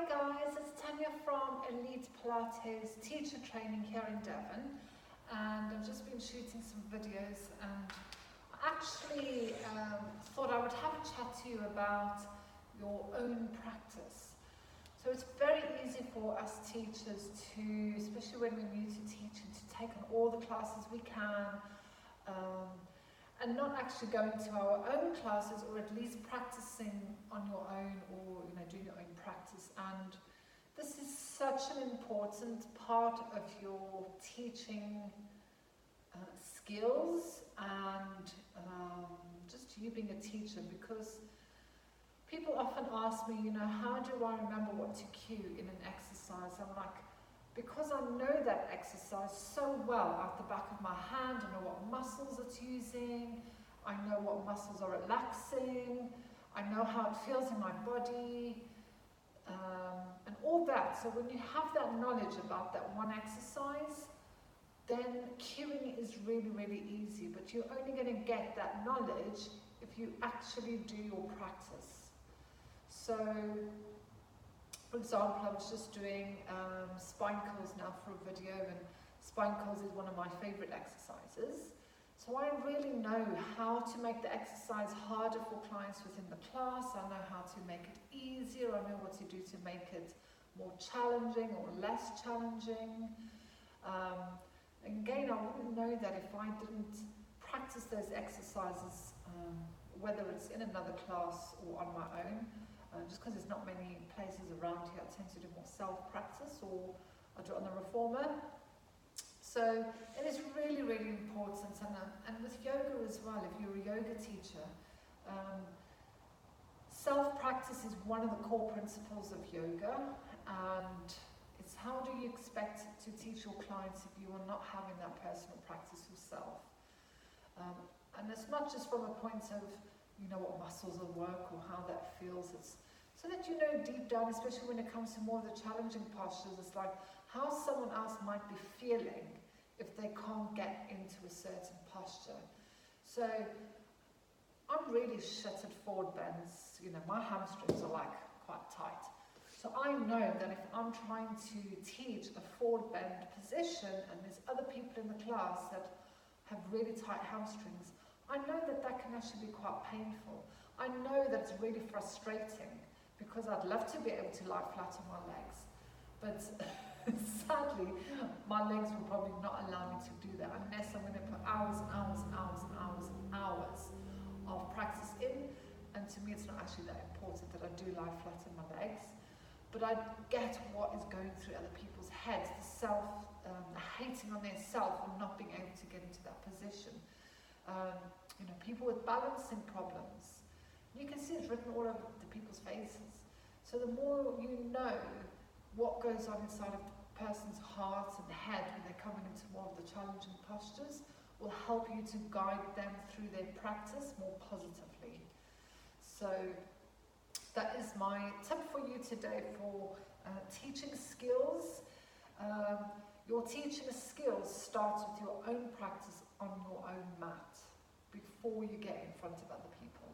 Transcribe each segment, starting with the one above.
Hi guys, it's Tanja from Elite Pilates teacher training here in Devon, and I've just been shooting some videos, and I actually thought I would have a chat to you about your own practice. So it's very easy for us teachers to, especially when we're new to teaching, to take on all the classes we can, and not actually going to our own classes, or at least practicing on your own, or doing your own practice. And this is such an important part of your teaching skills and just you being a teacher, because people often ask me, how do I remember what to cue in an exercise? I'm like, because I know that exercise so well out the back of my hand. I know what muscles it's using, I know what muscles are relaxing, I know how it feels in my body, and all that. So when you have that knowledge about that one exercise, then cueing is really, really easy. But you're only going to get that knowledge if you actually do your practice. So, for example, I was just doing spine curls now for a video, and spine curls is one of my favorite exercises. So I really know how to make the exercise harder for clients within the class. I know how to make it easier. I know what to do to make it more challenging or less challenging. Again, I wouldn't know that if I didn't practice those exercises, whether it's in another class or on my own. Just because there's not many places around here, I tend to do more self-practice, or I do it on the reformer. So it is really, really important. And with yoga as well, if you're a yoga teacher, self-practice is one of the core principles of yoga, and it's how do you expect to teach your clients if you are not having that personal practice yourself. And it's not just from a point of what muscles will work or how that feels. It's so that you know deep down, especially when it comes to more of the challenging postures, it's like how someone else might be feeling if they can't get into a certain posture. So I'm really shit at forward bends. My hamstrings are like quite tight. So I know that if I'm trying to teach a forward bend position and there's other people in the class that have really tight hamstrings, I know that that can actually be quite painful. I know that it's really frustrating, because I'd love to be able to lie flat on my legs, but sadly my legs will probably not allow me to do that unless I'm going to put hours and hours and hours and hours and hours of practice in. And to me it's not actually that important that I do lie flat on my legs, but I get what is going through other people's heads, the hating on their self and not being able to get into that position. People with balancing problems. You can see it's written all over the people's faces. So the more you know what goes on inside of the person's heart and head when they're coming into more of the challenging postures, will help you to guide them through their practice more positively. So that is my tip for you today for teaching skills. Your teaching skills starts with your own practice on your own mat before you get in front of other people.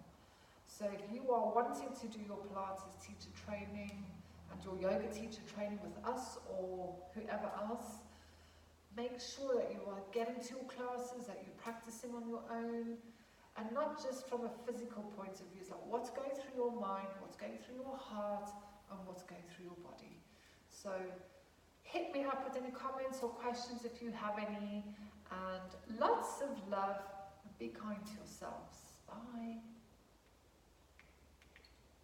So if you are wanting to do your Pilates teacher training and your yoga teacher training with us or whoever else, make sure that you are getting to your classes, that you're practicing on your own, and not just from a physical point of view. It's like what's going through your mind, what's going through your heart, and what's going through your body. So hit me up with any comments or questions if you have any, and lots of love, and be kind to yourselves. Bye.